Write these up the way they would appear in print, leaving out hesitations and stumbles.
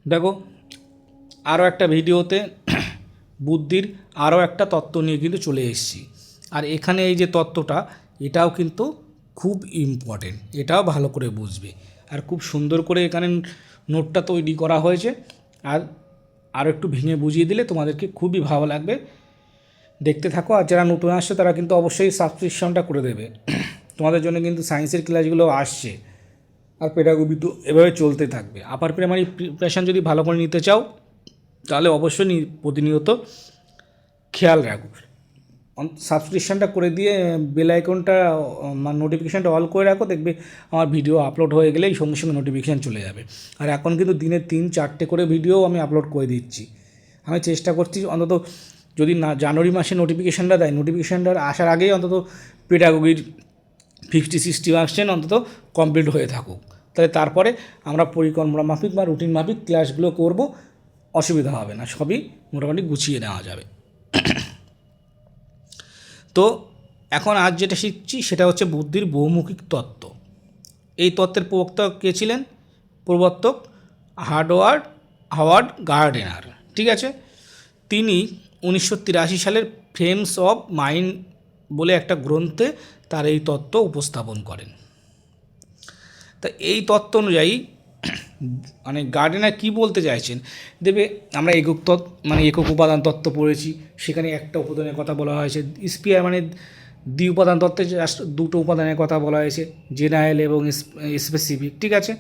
দেখো, আরও একটা ভিডিওতে বুদ্ধির আরও একটা তত্ত্ব নিয়ে কিন্তু চলে এসেছি। আর এখানে এই যে তত্ত্বটা, এটাও কিন্তু খুব ইম্পর্টেন্ট, এটাও ভালো করে বুঝবে। আর খুব সুন্দর করে এখানে নোটটা তৈরি করা হয়েছে। আর আরও একটু ভেঙে বুঝিয়ে দিলে তোমাদেরকে খুবই ভালো লাগবে। দেখতে থাকো। আর যারা নতুন আসছে তারা কিন্তু অবশ্যই সাবস্ক্রিপশনটা করে দেবে। তোমাদের জন্য কিন্তু সায়েন্সের ক্লাসগুলো আসছে, আর পেডাগোগি তো এভাবে চলতে থাকবে। আপার প্রাইমারি প্রিপারেশান যদি ভালো করে নিতে চাও তাহলে অবশ্যই প্রতিনিয়ত খেয়াল রাখো। সাবস্ক্রিপশানটা করে দিয়ে বেল আইকনটা মানে নোটিফিকেশানটা অল করে রাখো, দেখবে আমার ভিডিও আপলোড হয়ে গেলেই সঙ্গে সঙ্গে নোটিফিকেশান চলে যাবে। আর এখন কিন্তু দিনে 3-4টে করে ভিডিও আমি আপলোড করে দিচ্ছি। আমি চেষ্টা করছি অন্তত যদি না জানুয়ারি মাসে নোটিফিকেশানটা দেয়, নোটিফিকেশানটা আসার আগেই অন্তত পেডাগোগির 50-60% অন্তত কমপ্লিট হয়ে থাকুক। তাহলে তারপরে আমরা পরিকল্পনা মাফিক বা রুটিন মাফিক ক্লাসগুলো করব, অসুবিধা হবে না, সবই মোটামুটি গুছিয়ে নেওয়া যাবে। তো এখন আজ যেটা শিখছি সেটা হচ্ছে বুদ্ধির বহুমুখিক তত্ত্ব। এই তত্ত্বের প্রবক্তা কে ছিলেন? প্রবর্তক হাওয়ার্ড গার্ডেনার। ঠিক আছে, তিনি 1983 সালের ফ্রেমস অফ মাইন্ড বলে একটা গ্রন্থে তার এই তত্ত্ব উপস্থাপন করেন। তা এই তত্ত্ব অনুযায়ী মানে গার্ডেনার কী বলতে চাইছেন, দেবে আমরা একক উপাদান তত্ত্ব পড়েছি, সেখানে একটা উপাদানের কথা বলা হয়েছে। স্পিয়ার মানে দ্বি উপাদান তত্ত্বে জাস্ট দুটো উপাদানের কথা বলা হয়েছে, জেনারেল এবং স্পেসিফিক। ঠিক আছে,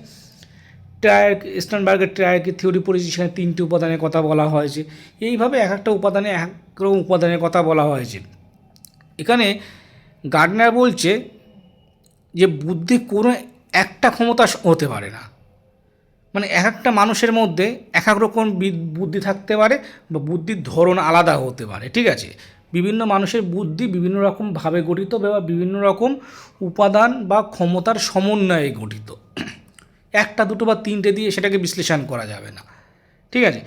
স্টার্নবার্গের ট্রায়ার্কি থিওরি পড়েছি, সেখানে 3টে উপাদানের কথা বলা হয়েছে। এইভাবে এক একটা উপাদানে এক রকম উপাদানের কথা বলা হয়েছে। এখানে গার্ডনার বলছে যে বুদ্ধি কোনো একটা ক্ষমতা হতে পারে না, মানে এক একটা মানুষের মধ্যে এক এক রকম বুদ্ধি থাকতে পারে বা বুদ্ধির ধরন আলাদা হতে পারে। ঠিক আছে, বিভিন্ন মানুষের বুদ্ধি বিভিন্ন রকমভাবে গঠিত বা বিভিন্ন রকম উপাদান বা ক্ষমতার সমন্বয়ে গঠিত। একটা দুটো বা তিনটে দিয়ে সেটাকে বিশ্লেষণ করা যাবে না। ঠিক আছে,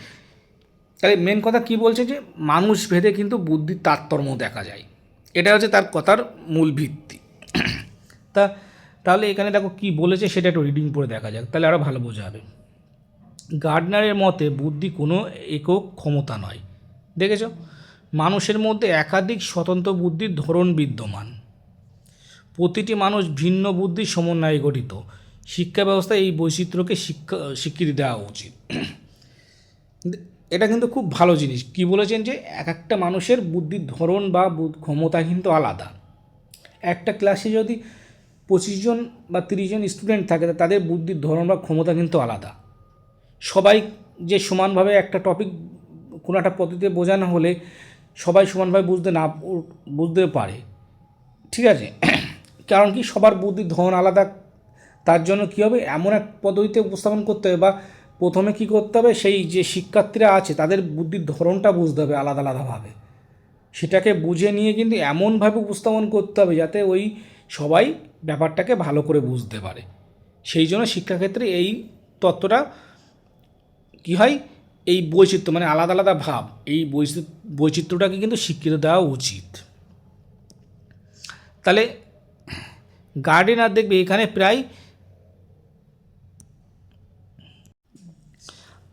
তাহলে মেন কথা কী বলছে যে মানুষ ভেদে কিন্তু বুদ্ধির তারতম্য দেখা যায়, এটা হচ্ছে তার কথার মূল ভিত্তি। তাহলে এখানে দেখো কী বলেছে সেটা একটু রিডিং পড়ে দেখা যাক, তাহলে আরও ভালো বোঝা যাবে। গার্ডনারের মতে বুদ্ধি কোনো একক ক্ষমতা নয়। দেখেছ, মানুষের মধ্যে একাধিক স্বতন্ত্র বুদ্ধির ধরন বিদ্যমান। প্রতিটি মানুষ ভিন্ন বুদ্ধির সমন্বয়ে গঠিত। শিক্ষা ব্যবস্থায় এই বৈচিত্র্যকে স্বীকৃতি দেওয়া উচিত। এটা কিন্তু খুব ভালো জিনিস। কি বলেছেন যে এক একটা মানুষের বুদ্ধির ধরন বা ক্ষমতা কিন্তু আলাদা। একটা ক্লাসে যদি 25 জন বা 30 জন স্টুডেন্ট থাকে, তাদের বুদ্ধির ধরন বা ক্ষমতা কিন্তু আলাদা। সবাই যে সমানভাবে একটা টপিক কোনো একটা পদ্ধতিতে বোঝানো হলে সবাই সমানভাবে বুঝতে পারে। ঠিক আছে, কারণ কি সবার বুদ্ধির ধরন আলাদা। তার জন্য কী হবে, এমন এক পদ্ধতিতে উপস্থাপন করতে হবে বা প্রথমে কী করতে হবে, সেই যে শিক্ষার্থীরা আছে তাদের বুদ্ধির ধরনটা বুঝতে হবে আলাদা আলাদাভাবে। সেটাকে বুঝে নিয়ে কিন্তু এমনভাবে উপস্থাপন করতে হবে যাতে ওই সবাই ব্যাপারটাকে ভালো করে বুঝতে পারে। সেই জন্য শিক্ষাক্ষেত্রে এই তত্ত্বটা কী হয়, এই বৈচিত্র্য মানে আলাদা আলাদা ভাব, এই বৈচিত্র্যটাকে কিন্তু স্বীকৃতি দেওয়া উচিত। তাহলে গার্ডেনার দেখবে এখানে প্রায়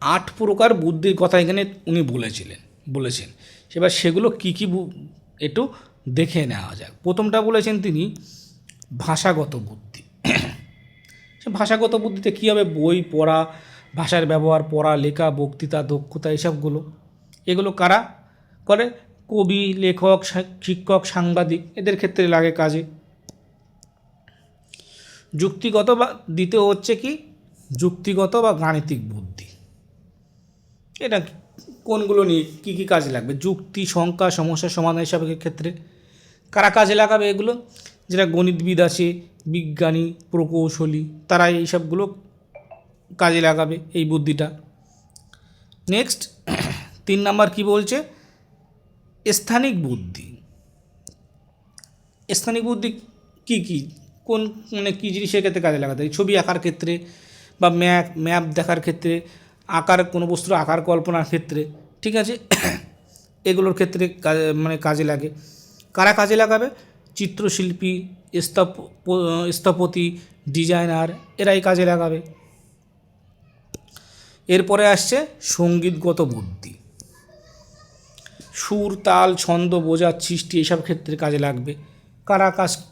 8 প্রকার বুদ্ধির কথা এখানে উনি বলেছেন। এবার সেগুলো কী কী একটু দেখে নেওয়া যাক। প্রথমটা বলেছেন তিনি ভাষাগত বুদ্ধি। ভাষাগত বুদ্ধিতে কী হবে, বই পড়া, ভাষার ব্যবহার, পড়া লেখা, বক্তৃতা, দক্ষতা, এগুলো কারা করে? কবি, লেখক, শিক্ষক, সাংবাদিক, এদের ক্ষেত্রে লাগে কাজে। যুক্তিগত বা দ্বিতীয় হচ্ছে কি যুক্তিগত বা গাণিতিক বুদ্ধি। এটা কোনগুলো নিয়ে কী কী কাজে লাগবে? যুক্তি, সংখ্যা, সমস্যা সমাধান সাপেক্ষের ক্ষেত্রে কারা কাজে লাগাবে? এগুলো যেটা গণিতবিদ আছে, বিজ্ঞানী, প্রকৌশলী, তারা এইসবগুলো কাজে লাগাবে এই বুদ্ধিটা। নেক্সট 3 নাম্বার কি বলছে, স্থানিক বুদ্ধি। স্থানিক বুদ্ধি কী কী কোন মানে কী জিনিসের ক্ষেত্রে কাজে লাগাতে হয়? ছবি আঁকার ক্ষেত্রে বা ম্যাপ দেখার ক্ষেত্রে, কোনো বস্তুর আকার কল্পনার ক্ষেত্রে। ঠিক আছে, এগুলোর ক্ষেত্রে কাজে লাগে। কারা কাজে লাগাবে? চিত্রশিল্পী, স্থপতি, ডিজাইনার, এরাই কাজে লাগাবে। এরপরে আসছে সঙ্গীতগত বুদ্ধি। সুর, তাল, ছন্দ বোঝার সৃষ্টি এসব ক্ষেত্রে কাজে লাগবে। কারা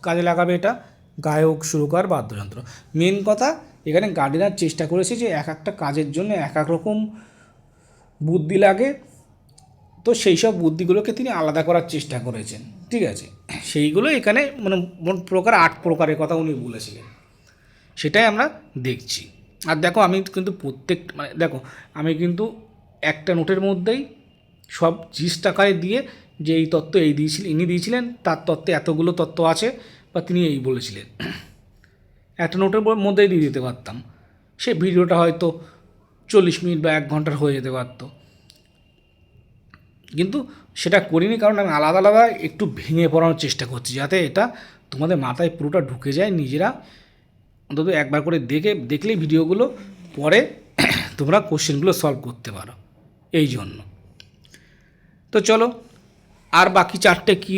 কাজে লাগাবে এটা? গায়ক, সুরকার, বাদ্যযন্ত্র। মেন কথা এখানে গার্ডিনার চেষ্টা করেছে যে এক একটা কাজের জন্য এক এক রকম বুদ্ধি লাগে, তো সেই সব বুদ্ধিগুলোকে তিনি আলাদা করার চেষ্টা করেছেন। ঠিক আছে, সেইগুলো এখানে মানে মোট প্রকার 8 প্রকারের কথা উনি বলেছিলেন, সেটাই আমরা দেখছি। আর দেখো আমি কিন্তু মানে দেখো আমি কিন্তু একটা নোটের মধ্যেই সব জিনিসটা আকারে দিয়ে যে এই তত্ত্ব ইনি দিয়েছিলেন, তার তত্ত্বে এতগুলো তত্ত্ব আছে বা তিনি এই বলেছিলেন, একটা নোটের মধ্যেই দিয়ে দিতে পারতাম। সে ভিডিওটা হয়তো 40 মিনিট বা 1 ঘন্টার হয়ে যেতে পারতো, কিন্তু সেটা করিনি, কারণ আমি আলাদা আলাদা একটু ভেঙে পড়ানোর চেষ্টা করছি, যাতে এটা তোমাদের মাথায় পুরোটা ঢুকে যায়। নিজেরা অন্তত একবার করে দেখলেই ভিডিওগুলো পরে তোমরা কোশ্চেনগুলো সলভ করতে পারো, এই জন্য। তো চলো আর বাকি 4টে কী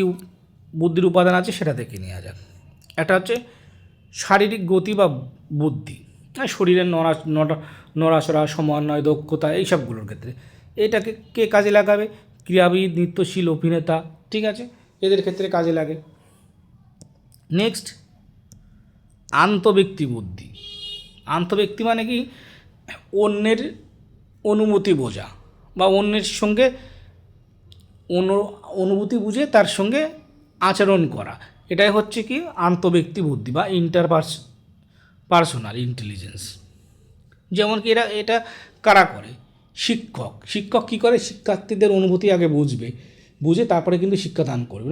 বুদ্ধির উপাদান আছে সেটা দেখে নেওয়া যাক। একটা হচ্ছে শারীরিক গতি বা বুদ্ধি, শরীরের নড়াচড়া, সমন্বয়, দক্ষতা, এইসবগুলোর ক্ষেত্রে এটাকে কে কাজে লাগাবে? ক্রীড়াবিদ, নৃত্যশীল, অভিনেতা। ঠিক আছে, এদের ক্ষেত্রে কাজে লাগে। নেক্সট, আন্তঃব্যক্তি বুদ্ধি। আন্তঃব্যক্তি মানে কি? অন্যের অনুভূতি বোঝা বা অন্যের সঙ্গে অনুভূতি বুঝে তার সঙ্গে আচরণ করা, এটাই হচ্ছে কি আন্তঃব্যক্তি বুদ্ধি বা পার্সোনাল ইন্টেলিজেন্স। যেমন কি এটা কারা করে? শিক্ষক কী করে? শিক্ষার্থীদের অনুভূতি আগে বুঝে তারপরে কিন্তু শিক্ষাদান করবে।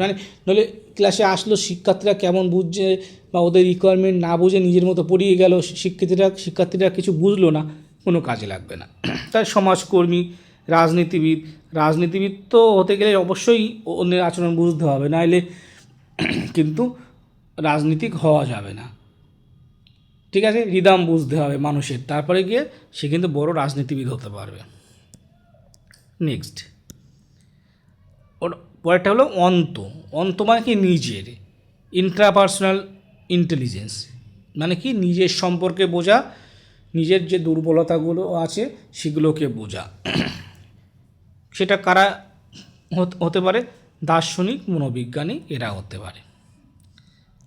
নইলে ক্লাসে আসলো, শিক্ষার্থীরা কেমন বুঝছে বা ওদের রিকোয়ারমেন্ট না বুঝে নিজের মতো পড়িয়ে গেল, শিক্ষার্থীরা কিছু বুঝলো না, কোনো কাজে লাগবে না। তাই সমাজকর্মী, রাজনীতিবিদ তো হতে গেলে অবশ্যই অন্যের আচরণ বুঝতে হবে, নাইলে কিন্তু রাজনীতিক হওয়া যাবে না। ঠিক আছে, রিদম বুঝতে হবে মানুষের, তারপরে গিয়ে সে কিন্তু বড় রাজনীতিবিদ হতে পারবে। নেক্সট, ওর পরেরটা হলো অন্ত মানে কি? নিজের ইন্ট্রাপার্সোনাল ইন্টেলিজেন্স, মানে কি নিজের সম্পর্কে বোঝা, নিজের যে দুর্বলতাগুলো আছে সেগুলোকে বোঝা। সেটা কারা হতে পারে? দার্শনিক, মনোবিজ্ঞানী, এরা হতে পারে।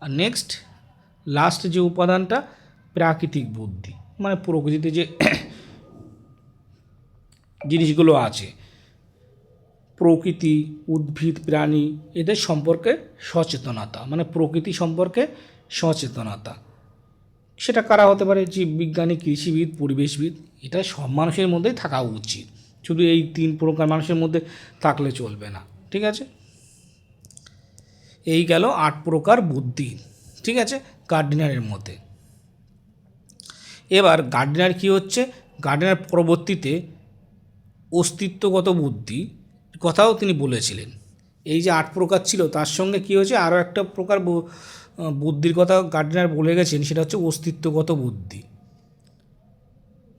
আর নেক্সট, লাস্ট যে উপাদানটা, প্রাকৃতিক বুদ্ধি, মানে প্রকৃতিতে যে জিনিসগুলো আছে, প্রকৃতি, উদ্ভিদ, প্রাণী, এদের সম্পর্কে সচেতনতা, মানে প্রকৃতি সম্পর্কে সচেতনতা। সেটা কারা হতে পারে? জীববিজ্ঞানী, কৃষিবিদ, পরিবেশবিদ। এটা সব মানুষের মধ্যেই থাকা উচিত, শুধু এই 3 প্রকার মানুষের মধ্যে থাকলে চলবে না। ঠিক আছে, এই গেল 8 প্রকার বুদ্ধি। ঠিক আছে, গার্ডিনারের মধ্যে। এবার গার্ডিনার কি হচ্ছে? গার্ডিনার পরবর্তীতে অস্তিত্বগত বুদ্ধি কথাও তিনি বলেছিলেন। এই যে 8 প্রকার ছিল, তার সঙ্গে কী হয়েছে, আরও একটা প্রকার বুদ্ধির কথা গার্ডিনার বলে গেছেন, সেটা হচ্ছে অস্তিত্বগত বুদ্ধি।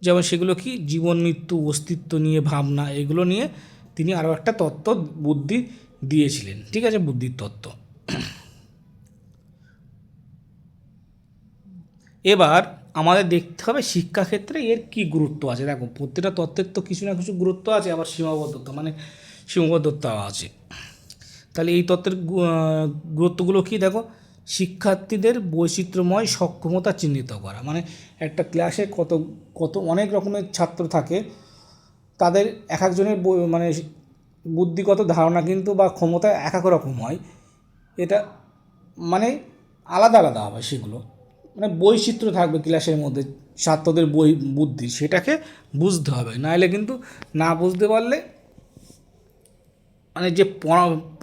যেমন সেগুলো কি? জীবন, মৃত্যু, অস্তিত্ব নিয়ে ভাবনা, এগুলো নিয়ে তিনি আরও একটা তত্ত্ব বুদ্ধি দিয়েছিলেন। ঠিক আছে, বুদ্ধির তত্ত্ব। এবার আমাদের দেখতে হবে শিক্ষাক্ষেত্রে এর কী গুরুত্ব আছে। দেখো, প্রত্যেকটা তত্ত্বের তো কিছু না কিছু গুরুত্ব আছে, আবার সীমাবদ্ধতাও আছে। তাহলে এই তত্ত্বের গুরুত্বগুলো কি? দেখো, শিক্ষার্থীদের বৈচিত্র্যময় সক্ষমতা চিহ্নিত করা, মানে একটা ক্লাসে কত অনেক রকমের ছাত্র থাকে, তাদের এক একজনের মানে বুদ্ধিগত ধারণা কিন্তু বা ক্ষমতা এক এক রকম হয়, এটা মানে আলাদা আলাদা হবে সেগুলো, মানে বৈচিত্র্য থাকবে ক্লাসের মধ্যে ছাত্রদের বুদ্ধি, সেটাকে বুঝতে হবে, নাহলে কিন্তু না বুঝতে পারলে মানে যে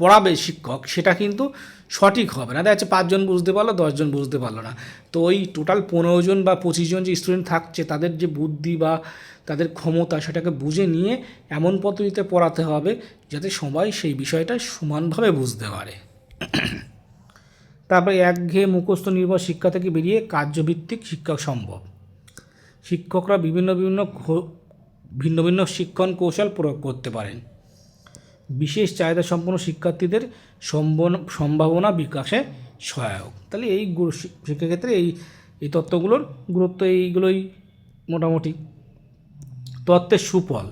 পড়াবে শিক্ষক সেটা কিন্তু সঠিক হবে না। দেখা যাচ্ছে 5 জন বুঝতে পারলো, 10 জন বুঝতে পারলো না, তো ওই টোটাল 15 জন বা 25 জন যে স্টুডেন্ট থাকছে, তাদের যে বুদ্ধি বা তাদের ক্ষমতা, সেটাকে বুঝে নিয়ে এমন পদ্ধতিতে পড়াতে হবে যাতে সবাই সেই বিষয়টা সমানভাবে বুঝতে পারে। তারপরে একঘেয়ে মুখস্থ নির্ভর শিক্ষা থেকে বেরিয়ে কার্যভিত্তিক শিক্ষা সম্ভব। শিক্ষকরা ভিন্ন ভিন্ন শিক্ষণ কৌশল প্রয়োগ করতে পারেন। বিশেষ চাহিদা সম্পন্ন শিক্ষার্থীদের সম্ভাবনা বিকাশে সহায়ক। তাহলে এই শিক্ষাক্ষেত্রে এই তত্ত্বগুলোর গুরুত্ব এইগুলোই মোটামুটি। তত্ত্বের সুফল,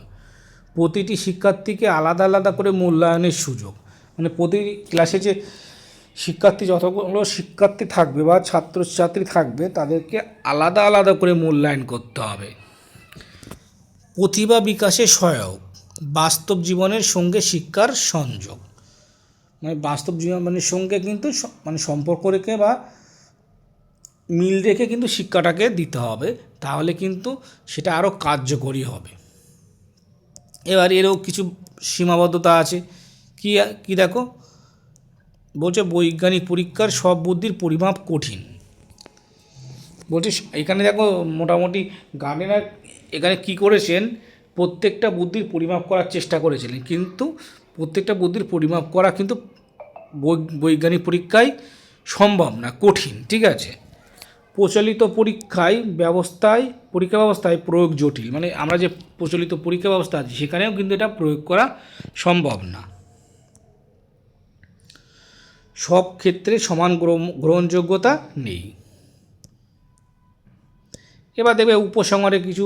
প্রতিটি শিক্ষার্থীকে আলাদা আলাদা করে মূল্যায়নের সুযোগ। মানে প্রতি ক্লাসে যে শিক্ষার্থী, যতগুলো শিক্ষার্থী থাকবে বা ছাত্রছাত্রী থাকবে, তাদেরকে আলাদা আলাদা করে মূল্যায়ন করতে হবে। প্রতিভা বিকাশে সহায়ক, বাস্তব জীবনের সঙ্গে শিক্ষার সংযোগ। মানে বাস্তব জীবনের সঙ্গে কিন্তু মানে সম্পর্ক রেখে বা মিল রেখে কিন্তু শিক্ষাটাকে দিতে হবে, তাহলে কিন্তু সেটা আরও কার্যকরী হবে। এবার এরও কিছু সীমাবদ্ধতা আছে। কি দেখো, বলছে বৈজ্ঞানিক পরীক্ষার সব বুদ্ধির পরিমাপ কঠিন। বলছে এখানে দেখো মোটামুটি গার্ডেনার এখানে কি করেছেন, প্রত্যেকটা বুদ্ধির পরিমাপ করার চেষ্টা করেছিলেন, কিন্তু প্রত্যেকটা বুদ্ধির পরিমাপ করা কিন্তু বৈজ্ঞানিক পরীক্ষায় সম্ভব না, কঠিন। ঠিক আছে, প্রচলিত পরীক্ষা ব্যবস্থায় প্রয়োগ জটিল। মানে আমরা যে প্রচলিত পরীক্ষা ব্যবস্থা আছে সেখানেও কিন্তু এটা প্রয়োগ করা সম্ভব না। সব ক্ষেত্রে সমান গ্রহণযোগ্যতা নেই। এবার দেখবে উপসংহারে কিছু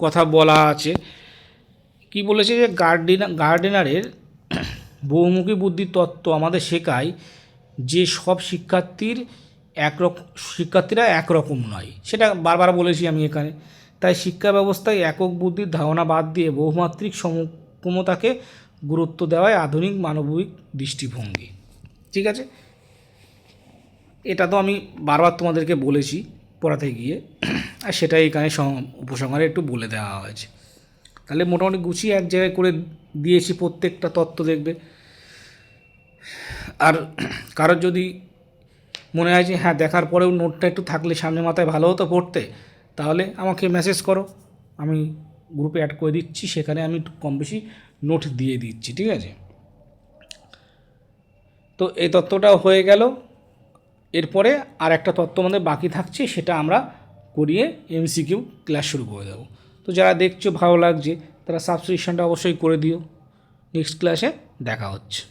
কথা বলা আছে। কি বলেছে যে গার্ডেনারের বহুমুখী বুদ্ধির তত্ত্ব আমাদের শেখায় যে সব শিক্ষার্থীরা একরকম নয়। সেটা বারবার বলেছি আমি এখানে। তাই শিক্ষা ব্যবস্থায় একক বুদ্ধির ধারণা বাদ দিয়ে বহুমাত্রিক সমক্ষমতাকে গুরুত্ব দেওয়ায় আধুনিক মানবিক দৃষ্টিভঙ্গি। ঠিক আছে, এটা তো আমি বারবার তোমাদেরকে বলেছি পড়াতে গিয়ে, আর সেটাই এখানে উপসংহারে একটু বলে দেওয়া হয়েছে। তাহলে মোটামুটি গুছিয়ে এক জায়গায় করে দিয়েছি প্রত্যেকটা তত্ত্ব, দেখবে। আর কারোর যদি মনে হয় যে হ্যাঁ দেখার পরেও নোটটা একটু থাকলে সামনে মাথায় ভালো হতো পড়তে, তাহলে আমাকে মেসেজ করো, আমি গ্রুপে অ্যাড করে দিচ্ছি, সেখানে আমি কম বেশি নোট দিয়ে দিচ্ছি। ঠিক আছে, তো এই তত্ত্বটাও হয়ে গেল। এরপরে আর একটা তত্ত্ব আমাদের বাকি থাকছে, সেটা আমরা করিয়ে এমসিকিউ ক্লাস শুরু করে দেবো। তো যারা দেখছো ভালো লাগছে তারা সাবস্ক্রিপশনটা অবশ্যই করে দিও। নেক্সট ক্লাসে দেখা হচ্ছে।